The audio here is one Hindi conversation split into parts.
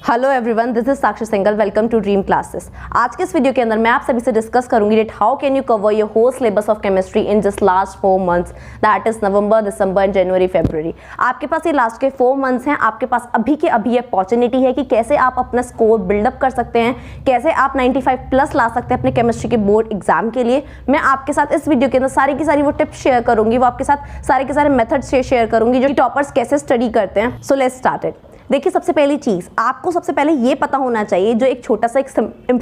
Hello everyone, this is Sakshi Singhal. Welcome to dream classes. आज के इस वीडियो के अंदर मैं आप सभी से डिस्कस करूंगी that how can you cover your whole syllabus of chemistry in just last 4 months, that is November, December, January, February. आपके पास ये लास्ट के 4 मंथ्स हैं। आपके पास अभी के अभी अपॉर्चुनिटी है कि कैसे आप अपना स्कोर बिल्डअप कर सकते हैं, कैसे आप 95 प्लस ला सकते हैं अपने केमिस्ट्री के बोर्ड एग्जाम के लिए। मैं आपके साथ इस वीडियो के अंदर सारी की सारी वो टिप्स शेयर करूंगी, वो आपके साथ सारे के सारे मेथड्स शेयर करूंगी जो टॉपर्स कैसे स्टडी करते हैं। So let's start it. देखिए, सबसे पहली चीज़ आपको सबसे पहले ये पता होना चाहिए, जो एक छोटा सा एक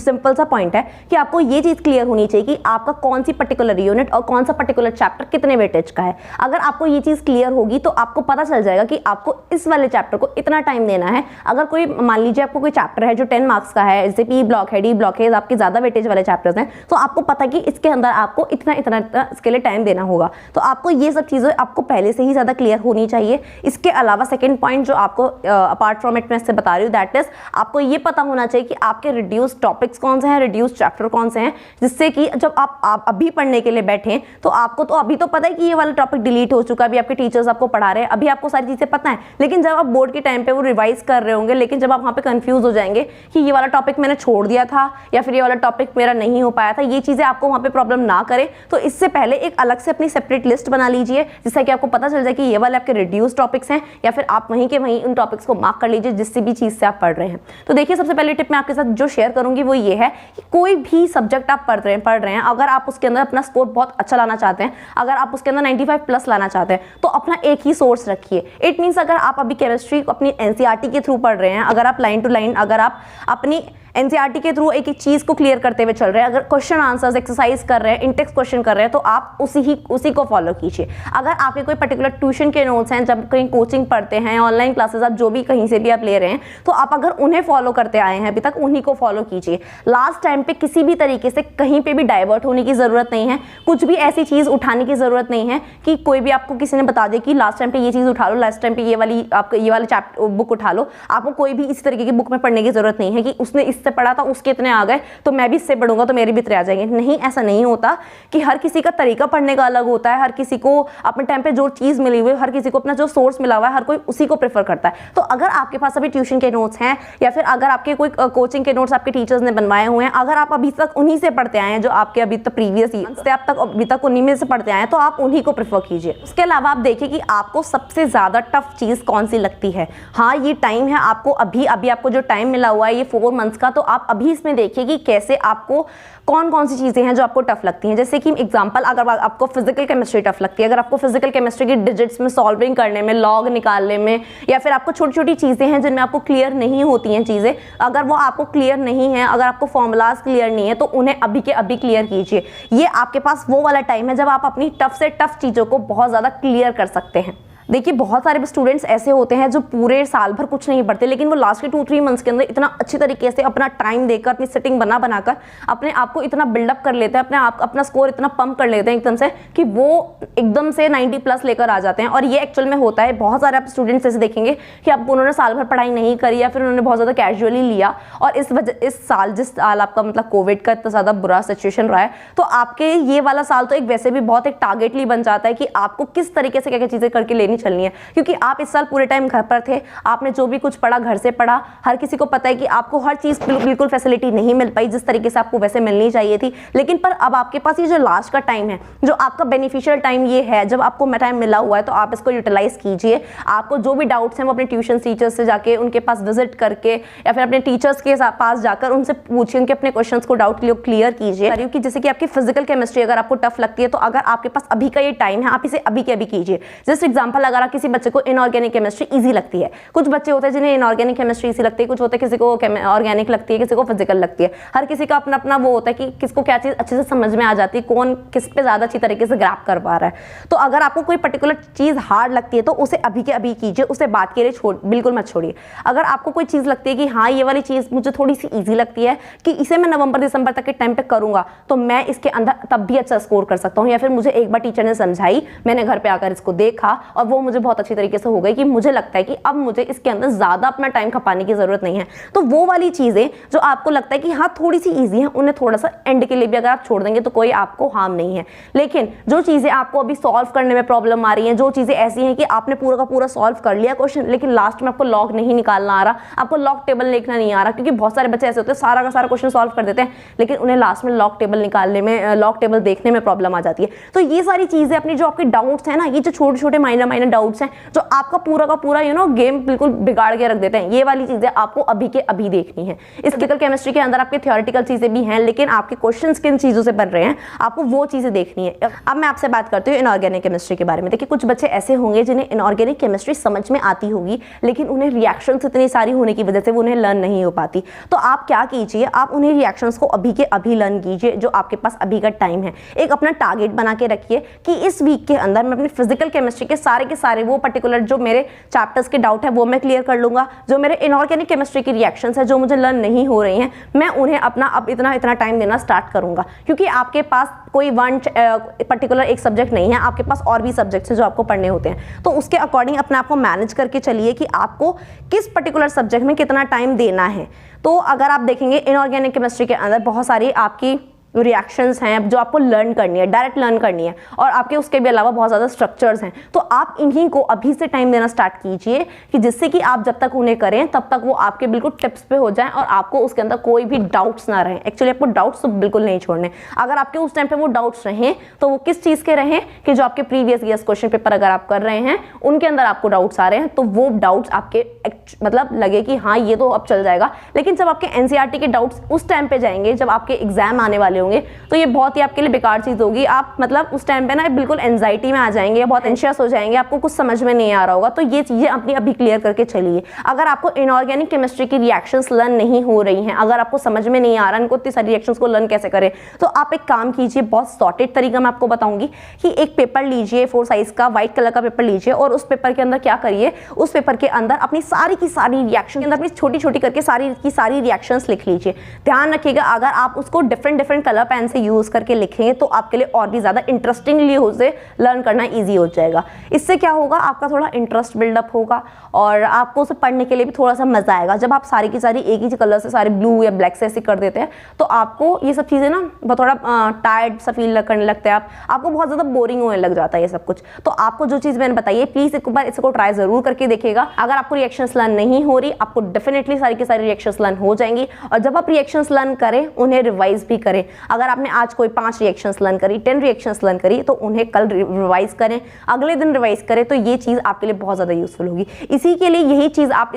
सिंपल सा पॉइंट है कि आपको ये चीज़ क्लियर होनी चाहिए कि आपका कौन सी पर्टिकुलर यूनिट और कौन सा पर्टिकुलर चैप्टर कितने वेटेज का है। अगर आपको ये चीज़ क्लियर होगी तो आपको पता चल जाएगा कि आपको इस वाले चैप्टर को इतना टाइम देना है। अगर कोई मान लीजिए आपको कोई चैप्टर है जो 10 मार्क्स का है, जैसे पी ब्लॉक है, डी ब्लॉक है, आपके ज़्यादा वेटेज वाले चैप्टर्स हैं, तो आपको पता है कि इसके अंदर आपको इतना इतना इसके लिए टाइम देना होगा। तो आपको ये सब चीज़ें आपको पहले से ही ज़्यादा क्लियर होनी चाहिए। इसके अलावा सेकेंड पॉइंट जो आपको अपार्ट फ्रॉम इट मैं बता रही हूँ, दैट इज आपको ये पता होना चाहिए कि आपके रिड्यूस टॉपिक्स कौन से हैं, रिड्यूस चैप्टर कौन से हैं, जिससे कि जब आप अभी पढ़ने के लिए बैठें तो आपको तो अभी तो पता है कि ये वाला टॉपिक डिलीट हो चुका है, अभी आपके टीचर्स आपको पढ़ा रहे हैं, अभी आपको सारी चीजें पता है। लेकिन जब आप बोर्ड के टाइम पे वो रिवाइज कर रहे होंगे, लेकिन जब आप वहाँ पे कंफ्यूज हो जाएंगे कि ये वाला टॉपिक मैंने छोड़ दिया था या फिर ये वाला टॉपिक मेरा नहीं हो पाया था, ये चीजें आपको वहाँ पे प्रॉब्लम ना करे, तो इससे पहले एक अलग से अपनी सेपरेट लिस्ट बना लीजिए, जिससे कि आपको पता चल जाए कि ये वाले आपके रिड्यूस टॉपिक्स हैं, या फिर आप वहीं के वहीं उन टॉपिक्स को मार्क कर लीजिए जिससे भी चीज से आप पढ़ रहे हैं। तो देखिए, सबसे पहले टिप मैं आपके साथ जो शेयर करूंगी वो ये है कि कोई भी सब्जेक्ट आप पढ़ रहे हैं, अगर आप उसके अंदर अपना स्कोर बहुत अच्छा लाना चाहते हैं, अगर आप उसके अंदर 95 प्लस लाना चाहते हैं, तो अपना एक ही सोर्स रखिए। इट मीन्स अगर आप अभी केमिस्ट्री अपनी एनसीईआरटी के थ्रू पढ़ रहे हैं, अगर आप लाइन टू लाइन अगर आप अपनी एनसीईआरटी के थ्रू एक एक चीज को क्लियर करते हुए चल रहे हैं, अगर क्वेश्चन आंसर्स एक्सरसाइज कर रहे हैं, इंटेक्स क्वेश्चन कर रहे हैं, तो आप उसी को फॉलो कीजिए। अगर आपके कोई पर्टिकुलर ट्यूशन के नोट्स हैं, जब कहीं कोचिंग पढ़ते हैं, ऑनलाइन क्लासेस आप जो भी कहीं से भी आप ले रहे हैं, तो आप अगर उन्हें फॉलो करते आए हैं अभी तक, उन्हीं को फॉलो कीजिए। लास्ट टाइम पे किसी भी तरीके से कहीं पे भी डाइवर्ट होने की जरूरत नहीं है, कुछ भी ऐसी चीज उठाने की जरूरत नहीं है कि कोई भी आपको किसी ने बता दे कि लास्ट टाइम पे ये चीज उठा लो, लास्ट टाइम पे ये वाली चैप्टर बुक उठा लो। आपको कोई भी इस तरीके की बुक में पढ़ने की जरूरत नहीं है कि उसने इससे पढ़ा था, उसके आ गए तो मैं भी इससे पढ़ूंगा तो मेरे भी इतने आ जाएंगे। नहीं, ऐसा नहीं होता कि हर किसी का तरीका पढ़ने का अलग होता है, हर किसी को अपने टाइम पे जो चीज मिली हुई है, हर किसी को अपना जो सोर्स मिला हुआ है, हर कोई उसी को प्रेफर करता है। तो अगर आपके पास अभी ट्यूशन के नोट्स हैं या फिर अगर आपके कोई कोचिंग के नोट्स आपके टीचर्स ने बनवाए हुए हैं, अगर आप अभी तक उन्हीं से पढ़ते आए हैं, जो आपके अभी तक प्रीवियस ईयर से आप तक अभी तक उन्हीं में से पढ़ते आए हैं, तो आप उन्हीं को प्रेफर कीजिए। उसके अलावा आप देखिए कि आपको सबसे ज्यादा टफ चीज कौन सी लगती है। हाँ, ये टाइम है, आपको अभी आपको जो टाइम मिला हुआ है ये 4 मंथ्स का, तो आप अभी इसमें देखिए कि कैसे आपको कौन कौन सी चीजें हैं जो आपको टफ लगती हैं। जैसे कि एग्जांपल, अगर आपको फिजिकल केमिस्ट्री टफ लगती है, अगर आपको फिजिकल केमिस्ट्री की डिजिट्स में सॉल्विंग करने में, लॉग निकालने में, या फिर आपको छोटी छोटी चीजें हैं जिनमें आपको क्लियर नहीं होती हैं चीजें, अगर वो आपको क्लियर नहीं है, अगर आपको फॉर्मूलाज क्लियर नहीं है, तो उन्हें अभी के अभी क्लियर कीजिए। ये आपके पास वो वाला टाइम है जब आप अपनी टफ से टफ चीजों को बहुत ज्यादा क्लियर कर सकते हैं। देखिए, बहुत सारे स्टूडेंट्स ऐसे होते हैं जो पूरे साल भर कुछ नहीं पढ़ते, लेकिन वो लास्ट के 2-3 मंथ्स के अंदर इतना अच्छी तरीके से अपना टाइम देकर, अपनी सेटिंग बनाकर अपने आप को इतना बिल्डअप कर लेते हैं, अपना स्कोर इतना पंप कर लेते हैं एकदम से कि वो एकदम से 90 प्लस लेकर आ जाते हैं। और ये एक्चुअल में होता है। बहुत सारे आप स्टूडेंट्स ऐसे देखेंगे कि आप उन्होंने साल भर पढ़ाई नहीं करी या फिर उन्होंने बहुत ज़्यादा कैजुअली लिया, और जिस साल आपका मतलब कोविड का इतना ज़्यादा बुरा सिचुएशन रहा है, तो आपके ये वाला साल तो एक वैसे भी बहुत एक टारगेटली बन जाता है कि आपको किस तरीके से क्या क्या चीज़ें करके लेनी चलनी है, क्योंकि आप इस साल पूरे टाइम घर पर थे, आपने जो भी कुछ पढ़ा घर से पढ़ा। हर किसी को पता है कि आपको हर चीज बिल्कुल फैसिलिटी नहीं मिल पाई जिस तरीके से आपको वैसे मिलनी चाहिए थी, लेकिन पर अब आपके पास ये जो लास्ट का टाइम है, जो आपका बेनिफिशियल टाइम ये है, जब आपको टाइम मिला हुआ है, तो आप इसको यूटिलाइज कीजिए। आपको जो भी डाउट्स हैं वो अपने ट्यूशन टीचर्स से जाके, उनके पास विजिट करके, या फिर अपने टीचर्स के पास जाकर उनसे पूछिए, उनके अपने क्वेश्चन को डाउट क्लियर कीजिए। कि जैसे कि आपकी फिजिकल केमिस्ट्री अगर आपको टफ लगती है, तो अगर आपके पास अभी का ये टाइम है, आप इसे अभी के अभी कीजिए। जस्ट एग्जाम्पल, अगर आप किसी बच्चे को इनऑर्गेनिक केमिस्ट्री इजी लगती है, कुछ बच्चे होते हैं जिन्हें इनऑर्गेनिक केमिस्ट्री इजी लगती है, कुछ होते हैं किसी को ऑर्गेनिक लगती है, किसी को फिजिकल लगती है। हर किसी का अपना अपना वो होता है कि किसको क्या चीज अच्छे से समझ में आ जाती है, कौन किस पे ज्यादा अच्छी तरीके से ग्रैप कर पा रहा है। तो अगर आपको कोई पर्टिकुलर चीज हार्ड लगती है, तो उसे अभी के अभी कीजिए, उसे बात के लिए बिल्कुल मत छोड़िए। अगर आपको कोई चीज लगती है कि हाँ, ये वाली चीज मुझे थोड़ी सी ईजी लगती है, कि इसे मैं नवंबर दिसंबर तक के टाइम पे करूंगा, तो मैं इसके अंदर तब भी अच्छा स्कोर कर सकता हूँ, या फिर मुझे एक बार टीचर ने समझाई, मैंने घर पे आकर इसको देखा और वो मुझे बहुत अच्छी तरीके से हो गई कि मुझे लगता है कि अब मुझे इसके अंदर ज़्यादा अपना टाइम खपाने की ज़रूरत नहीं है। तो वो वाली चीज़ें जो आपको लगता है कि हाँ थोड़ी सी ईजी है, उन्हें थोड़ा सा एंड के लिए भी अगर आप छोड़ देंगे तो कोई आपको हार्म नहीं है। लेकिन जो चीज़ें आपको अभी सॉल्व करने में प्रॉब्लम आ रही हैं, जो चीज़ें ऐसी हैं कि आपने पूरा का पूरा सॉल्व कर लिया क्वेश्चन, लेकिन लास्ट में आपको लॉग नहीं निकालना आ रहा, आपको लॉग टेबल लिखना नहीं आ रहा, क्योंकि बहुत सारे बच्चे ऐसे होते हैं सारा का सारा क्वेश्चन सॉल्व कर देते हैं लेकिन उन्हें लास्ट में लॉग टेबल निकालने में, लॉग टेबल देखने में प्रॉब्लम आ जाती है। तो ये सारी चीज़ें अपनी जो आपके डाउट्स हैं ना, ये जो छोटे छोटे माइनर डाउट्स हैं जो आपका पूरा का पूरा गेम बिल्कुल बिगाड़ के रख देते हैं, ये वाली चीज़ें आपको अभी के अभी देखनी है। इस फिजिकल केमिस्ट्री के अंदर आपके थ्योरेटिकल चीज़ें भी हैं लेकिन आपके क्वेश्चंस किन चीज़ों से बन रहे हैं आपको वो चीज़ें देखनी है। अब मैं आपसे बात करती हूँ इनऑर्गेनिक केमिस्ट्री के बारे में। देखिए कुछ बच्चे ऐसे होंगे जिन्हें इनऑर्गेनिक केमिस्ट्री समझ में आती होगी लेकिन उन्हें रिएक्शंस इतनी सारी होने की वजह से वो उन्हें लर्न नहीं हो पाती। तो आप क्या कीजिए, आप उन्हें रिएक्शंस को अभी के अभी लर्न कीजिए जो आपके पास अभी का टाइम है। एक अपना टारगेट बना के रखिए कि इस वीक के अंदर मैं अपनी फिजिकल केमिस्ट्री के सारे वो पर्टिकुलर जो मेरे चैप्टर्स के डाउट है वो मैं क्लियर कर लूंगा। जो मेरे इनऑर्गेनिक केमिस्ट्री की रिएक्शंस है जो मुझे लर्न नहीं हो रही हैं, मैं उन्हें अपना अब इतना टाइम देना स्टार्ट करूंगा, क्योंकि आपके पास कोई वन पर्टिकुलर एक सब्जेक्ट नहीं है, आपके पास और भी सब्जेक्ट्स हैं जो आपको पढ़ने होते हैं। तो उसके अकॉर्डिंग अपने आप को मैनेज करके चलिए कि आपको किस पर्टिकुलर सब्जेक्ट में कितना टाइम देना है। तो अगर आप देखेंगे इनऑर्गेनिक केमिस्ट्री के अंदर बहुत सारी आपकी रिएक्शंस हैं जो आपको लर्न करनी है, डायरेक्ट लर्न करनी है, और आपके उसके भी अलावा बहुत ज़्यादा स्ट्रक्चर्स हैं। तो आप इन्हीं को अभी से टाइम देना स्टार्ट कीजिए कि जिससे कि आप जब तक उन्हें करें तब तक वो आपके बिल्कुल टिप्स पे हो जाएं और आपको उसके अंदर कोई भी डाउट्स ना रहें। एक्चुअली आपको डाउट्स तो बिल्कुल नहीं छोड़ने। अगर आपके उस टाइम पे वो डाउट्स रहें तो वो किस चीज़ के रहें कि जो आपके प्रीवियस ईयर्स क्वेश्चन पेपर अगर आप कर रहे हैं उनके अंदर आपको डाउट्स आ रहे हैं तो वो डाउट्स आपके मतलब लगे कि हाँ ये तो अब चल जाएगा। लेकिन जब आपके एनसीईआरटी के डाउट्स उस टाइम पे जाएंगे जब आपके एग्जाम आने वाले होंगे तो ये बहुत ही आपके लिए बेकार चीज़ होगी। आप मतलब उस टाइम पे ना बिल्कुल एंजाइटी में आ जाएंगे, बहुत एंशियस हो जाएंगे, आपको कुछ समझ में नहीं आ रहा होगा। तो ये चीज़ें अपनी अभी क्लियर करके चलिए। अगर आपको इनऑर्गेनिक केमिस्ट्री की रिएक्शंस लर्न नहीं हो रही हैं, अगर आपको समझ में नहीं आ रहा इनको इतनी सारी रिएक्शंस को लर्न कैसे करें, तो आप एक काम कीजिए, बहुत सॉर्टेड तरीका मैं आपको बताऊंगी कि एक पेपर लीजिए, 4 साइज का व्हाइट कलर का पेपर लीजिए और उस पेपर के अंदर क्या करिए, उस पेपर के अंदर अपनी सारी की सारी रिएक्शन के अंदर अपनी छोटी छोटी करके सारी की सारी रिएक्शंस लिख लीजिए। ध्यान रखिएगा अगर आप उसको डिफरेंट कलर पेन से यूज करके लिखेंगे तो आपके लिए और भी ज्यादा इंटरेस्टिंगली उसे लर्न करना इजी हो जाएगा। इससे क्या होगा, आपका थोड़ा इंटरेस्ट बिल्डअप होगा और आपको उसे पढ़ने के लिए भी थोड़ा सा मजा आएगा। जब आप सारी की सारी एक ही कलर से सारे ब्लू या ब्लैक से ऐसे कर देते हैं तो आपको ये सब चीजें ना थोड़ा टायर्ड सा फील करने लगते हैं, आपको बहुत ज्यादा बोरिंग होने लग जाता है ये सब कुछ। तो आपको जो चीज मैंने बताई है प्लीज एक बार इसको ट्राई जरूर करके देखिएगा। अगर आपको रिएक्शंस लर्न नहीं हो रही, आपको डेफिनेटली सारी की सारी रिएक्शंस लर्न हो जाएंगी। और जब आप रिएक्शंस लर्न करें उन्हें रिवाइज भी करें। अगर आपने आज कोई 5 रिएक्शंस लर्न करी, 10 रिएक्शंस लर्न करी तो उन्हें कल रिवाइज करें, अगले दिन रिवाइज करें। तो ये चीज आपके लिए बहुत ज्यादा यूजफुल होगी। इसी के लिए यही चीज आप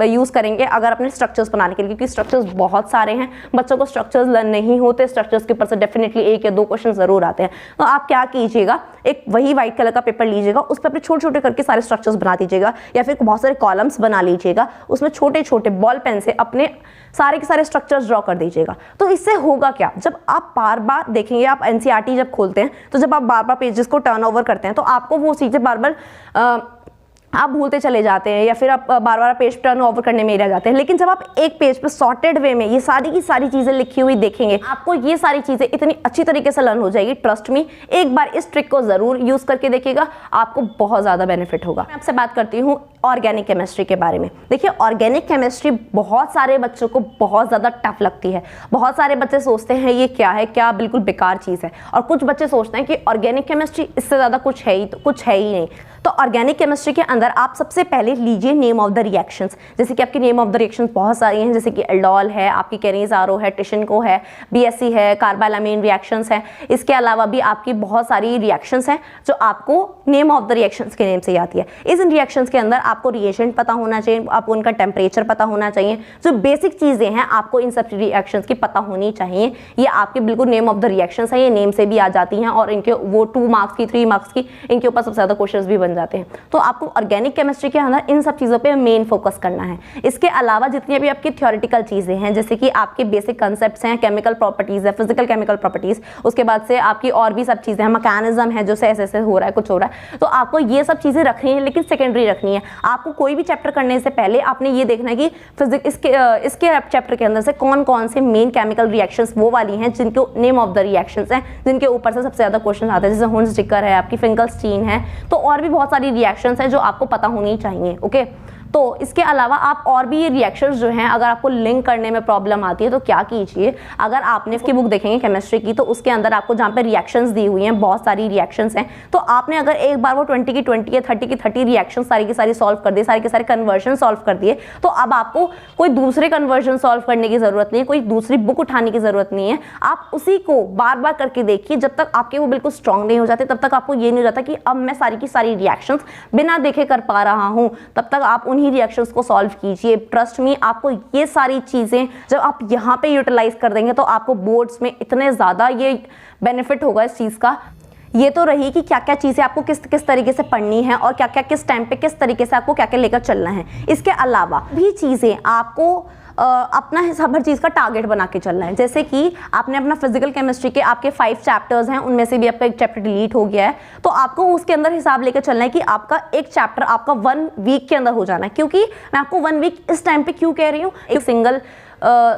यूज करेंगे अगर अपने स्ट्रक्चर्स बनाने के लिए, क्योंकि स्ट्रक्चर्स बहुत सारे हैं, बच्चों को स्ट्रक्चर्स लर्न नहीं होते, स्ट्रक्चर्स के ऊपर से डेफिनेटली 1 या 2 क्वेश्चन जरूर आते हैं। तो आप क्या कीजिएगा, एक वही व्हाइट कलर का पेपर लीजिएगा, उस पर अपने छोटे छोटे करके सारे स्ट्रक्चर्स बना दीजिएगा या फिर बहुत सारे कॉलम्स बना लीजिएगा, उसमें छोटे छोटे बॉल पेन से अपने सारे के सारे स्ट्रक्चर्स ड्रॉ कर दीजिएगा। तो इससे होगा क्या, जब आप बार बार देखेंगे, आप एनसीईआरटी जब खोलते हैं तो जब आप बार बार पेजेस को टर्न ओवर करते हैं तो आपको वो चीजें बार बार आप भूलते चले जाते हैं या फिर आप बार बार पेज टर्न ओवर करने में ही रह जाते हैं। लेकिन जब आप एक पेज पे सॉर्टेड वे में ये सारी की सारी चीजें लिखी हुई देखेंगे, आपको ये सारी चीजें इतनी अच्छी तरीके से लर्न हो जाएगी। ट्रस्ट मी, एक बार इस ट्रिक को जरूर यूज करके देखिएगा, आपको बहुत ज्यादा बेनिफिट होगा। मैं आपसे बात करती हूँ ऑर्गेनिक केमिस्ट्री के बारे में। देखिए ऑर्गेनिक केमिस्ट्री बहुत सारे बच्चों को बहुत ज़्यादा टफ लगती है। बहुत सारे बच्चे सोचते हैं ये क्या है, क्या बिल्कुल बेकार चीज़ है, और कुछ बच्चे सोचते हैं कि ऑर्गेनिक केमिस्ट्री इससे ज़्यादा कुछ है ही नहीं। तो ऑर्गेनिक केमिस्ट्री के अंदर आप सबसे पहले लीजिए नेम ऑफ द रिएक्शंस। जैसे कि आपकी नेम ऑफ द रिएक्शंस बहुत सारी हैं, जैसे कि एल्डोल है, आपकी कैरीज आरो है, टिशनको है, बीएससी है, कार्बालामीन रिएक्शंस है। इसके अलावा भी आपकी बहुत सारी रिएक्शंस हैं जो आपको नेम ऑफ द रिएक्शंस के नेम से आती है। इस रिएक्शंस के अंदर आपको रिएजेंट पता होना चाहिए, आपको उनका टेम्परेचर पता होना चाहिए। जो बेसिक चीज़ें हैं आपको इन सब रिएक्शंस की पता होनी चाहिए। ये आपके बिल्कुल नेम ऑफ द रिएक्शंस है, ये नेम से भी आ जाती हैं और इनके वो 2 मार्क्स की 3 मार्क्स की इनके ऊपर सबसे ज़्यादा क्वेश्चंस भी बन जाते हैं। तो आपको ऑर्गेनिक केमिस्ट्री के अंदर इन सब चीज़ों पे मेन फोकस करना है। इसके अलावा जितनी भी आपकी थ्योरेटिकल चीज़ें हैं, जैसे कि आपके बेसिक कंसेप्ट्स हैं, केमिकल प्रॉपर्टीज़ है, फिजिकल केमिकल प्रॉपर्टीज़, उसके बाद से आपकी और भी सब चीज़ें हैं, मैकेनिज्म है, जो से ऐसे हो रहा है, कुछ हो रहा है, तो आपको ये सब चीज़ें रखनी है, लेकिन सेकेंडरी रखनी है। आपको कोई भी चैप्टर करने से पहले आपने ये देखना है कि फिजिक्स इसके चैप्टर के अंदर से कौन कौन से मेन केमिकल रिएक्शंस वो वाली हैं जिनको नेम ऑफ द रिएक्शंस हैं, जिनके ऊपर से सबसे ज़्यादा क्वेश्चन आते हैं। जैसे हुंस-डिकर है, आपकी फिंकलस्टीन है, तो और भी बहुत बहुत सारी रिएक्शंस हैं जो आपको पता होनी चाहिए। ओके, तो इसके अलावा आप और भी ये रिएक्शंस जो हैं, अगर आपको लिंक करने में प्रॉब्लम आती है तो क्या कीजिए, अगर आपने इसकी बुक देखेंगे केमिस्ट्री की, तो उसके अंदर आपको जहाँ पे रिएक्शंस दी हुई हैं, बहुत सारी रिएक्शंस हैं, तो आपने अगर एक बार वो 20 की 20 या 30 की 30 रिएक्शन सारी की सारी सॉल्व कर दिए, सारे के सारे कन्वर्जन सॉल्व कर दिए, तो अब आपको कोई दूसरे कन्वर्जन सॉल्व करने की जरूरत नहीं है, कोई दूसरी बुक उठाने की जरूरत नहीं है। आप उसी को बार बार करके देखिए, जब तक आपके वो बिल्कुल स्ट्रांग नहीं हो जाते, तब तक आपको ये नहीं हो जाता कि अब मैं सारी की सारी रिएक्शंस बिना देखे कर पा रहा हूँ, तब तक आप उन्हीं रिएक्शंस को सॉल्व कीजिए। ट्रस्ट मी, आपको ये सारी चीजें जब आप यहाँ पे यूटिलाइज कर देंगे तो आपको बोर्ड्स में इतने ज्यादा ये बेनिफिट होगा इस चीज का। ये तो रही कि क्या क्या चीज़ें आपको किस किस तरीके से पढ़नी है और क्या क्या किस टाइम पे किस तरीके से आपको क्या क्या लेकर चलना है। इसके अलावा भी चीज़ें आपको अपना हर चीज़ का टारगेट बना के चलना है। जैसे कि आपने अपना फिजिकल केमिस्ट्री के आपके 5 चैप्टर्स हैं, उनमें से भी आपका एक चैप्टर डिलीट हो गया है, तो आपको उसके अंदर हिसाब लेकर चलना है कि आपका एक चैप्टर आपका 1 वीक के अंदर हो जाना है। क्योंकि मैं आपको 1 वीक इस टाइम पे क्यों कह रही हूँ, एक सिंगल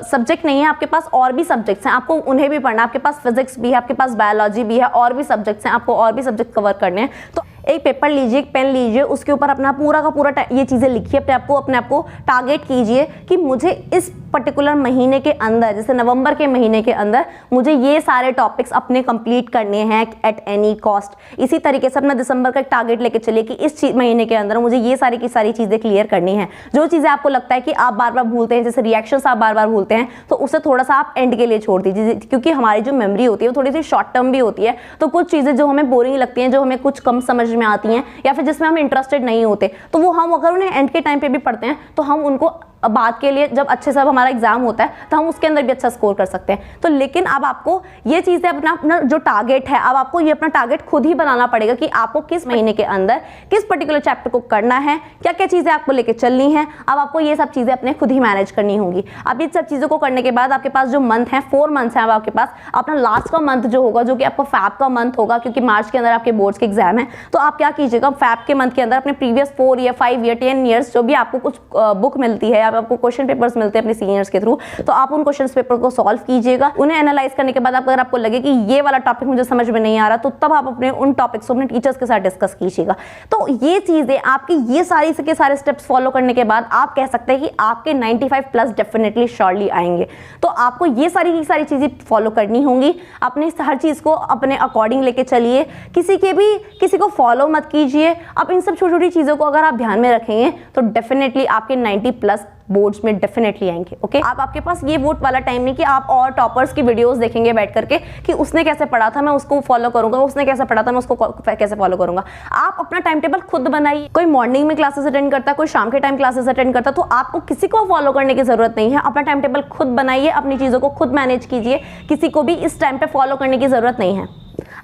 सब्जेक्ट नहीं है, आपके पास और भी सब्जेक्ट्स हैं, आपको उन्हें भी पढ़ना है। आपके पास फिजिक्स भी है, आपके पास बायोलॉजी भी है, और भी सब्जेक्ट्स हैं, आपको और भी सब्जेक्ट कवर करने हैं। तो एक पेपर लीजिए, एक पेन लीजिए, उसके ऊपर अपना पूरा का पूरा ये चीज़ें लिखिए, अपने आप को टारगेट कीजिए कि मुझे इस पर्टिकुलर महीने के अंदर, जैसे नवंबर के महीने के अंदर, मुझे ये सारे टॉपिक्स अपने कंप्लीट करने हैं एट एनी कॉस्ट। इसी तरीके से अपना दिसंबर का एक टारगेट लेके चलिए कि इस महीने के अंदर मुझे ये सारी की सारी चीज़ें क्लियर करनी है। जो चीज़ें आपको लगता है कि आप बार बार भूलते हैं, जैसे रिएक्शंस आप बार बार भूलते हैं, तो उसे थोड़ा सा आप एंड के लिए छोड़ दीजिए, क्योंकि हमारी जो मेमोरी होती है वो थोड़ी सी शॉर्ट टर्म भी होती है। तो कुछ चीज़ें जो हमें बोरिंग लगती हैं, जो हमें कुछ कम समझ में आती हैं, या फिर जिसमें हम इंटरेस्टेड नहीं होते, तो वो हम अगर उन्हें एंड के टाइम पे भी पढ़ते हैं तो हम उनको बाद के लिए जब अच्छे से हमारा एग्जाम होता है तो हम उसके अंदर भी अच्छा स्कोर कर सकते हैं। तो लेकिन अब आपको ये चीज़ें अपना जो टारगेट है, अब आपको ये अपना टारगेट खुद ही बनाना पड़ेगा कि आपको किस महीने के अंदर किस पर्टिकुलर चैप्टर को करना है, क्या क्या चीज़ें आपको लेके चलनी है। अब आपको ये सब चीज़ें अपने खुद ही मैनेज करनी होंगी। अब ये सब चीज़ों को करने के बाद आपके पास जो मंथ है, 4 मंथ्स हैं, अब आपके पास अपना लास्ट का मंथ जो होगा, जो कि आपका फैब का मंथ होगा, क्योंकि मार्च के अंदर आपके बोर्ड्स के एग्जाम है। तो आप क्या कीजिएगा, फैब के मंथ के अंदर अपने प्रीवियस 4 या 5 या 10 ईयर्स जो भी आपको कुछ बुक मिलती है, आपको क्वेश्चन पेपर्स मिलते हैं अपने सीनियर्स के थ्रू, तो आप उन क्वेश्चन पेपर को सॉल्व कीजिएगा। उन्हें एनालाइज करने के बाद अगर आपको लगे कि ये वाला टॉपिक मुझे समझ में नहीं आ रहा, तो तब आप अपने उन टॉपिक्स को अपने टीचर्स के साथ डिस्कस कीजिएगा। तो ये चीजें आपकी ये सारी के सारे स्टेप्स फॉलो करने के बाद आप कह सकते हैं कि आपके 95+ डेफिनेटली श्योरली आएंगे। तो आपको ये सारी की सारी चीजें फॉलो करनी होंगी। अपने हर चीज को अपने अकॉर्डिंग लेके चलिए, किसी को फॉलो मत कीजिए। अब इन सब छोटी छोटी चीजों को अगर आप ध्यान में रखेंगे तो डेफिनेटली आपके 90+ बोर्ड्स में डेफिनेटली आएंगे। ओके, आपके पास ये वोट वाला टाइम नहीं कि आप और टॉपर्स की वीडियोस देखेंगे बैठ करके कि उसने कैसे पढ़ा था मैं उसको फॉलो करूंगा, उसने कैसे पढ़ा था मैं उसको कैसे फॉलो करूंगा। आप अपना टाइम टेबल खुद बनाइए। कोई मॉर्निंग में क्लासेस अटेंड करता है, कोई शाम के टाइम क्लासेस अटेंड करता है, तो आपको किसी को फॉलो करने की जरूरत नहीं है। अपना टाइम टेबल खुद बनाइए, अपनी चीजों को खुद मैनेज कीजिए, किसी को भी इस टाइम पे फॉलो करने की जरूरत नहीं है।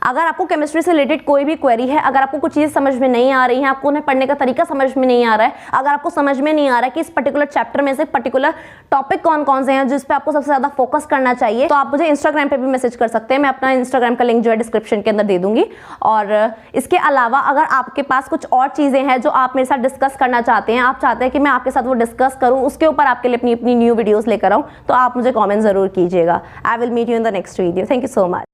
अगर आपको केमिस्ट्री से रिलेटेड कोई भी क्वेरी है, अगर आपको कुछ चीज़ समझ में नहीं आ रही है, आपको उन्हें पढ़ने का तरीका समझ में नहीं आ रहा है, अगर आपको समझ में नहीं आ रहा है कि इस पर्टिकुलर चैप्टर में से पर्टिकुलर टॉपिक कौन कौन से हैं जिस पे आपको सबसे ज़्यादा फोकस करना चाहिए, तो आप मुझे इंस्टाग्राम पे भी मैसेज कर सकते हैं। मैं अपना इंस्टाग्राम का लिंक जो है डिस्क्रिप्शन के अंदर दे दूंगी। और इसके अलावा अगर आपके पास कुछ और चीज़ें हैं जो आप मेरे साथ डिस्कस करना चाहते हैं, आप चाहते हैं कि मैं आपके साथ वो डिस्कस करूँ, उसके ऊपर आपके लिए अपनी न्यू वीडियोज़ लेकर आऊँ, तो आप मुझे कॉमेंट ज़रूर कीजिएगा। I will meet you in the next video. Thank you so much.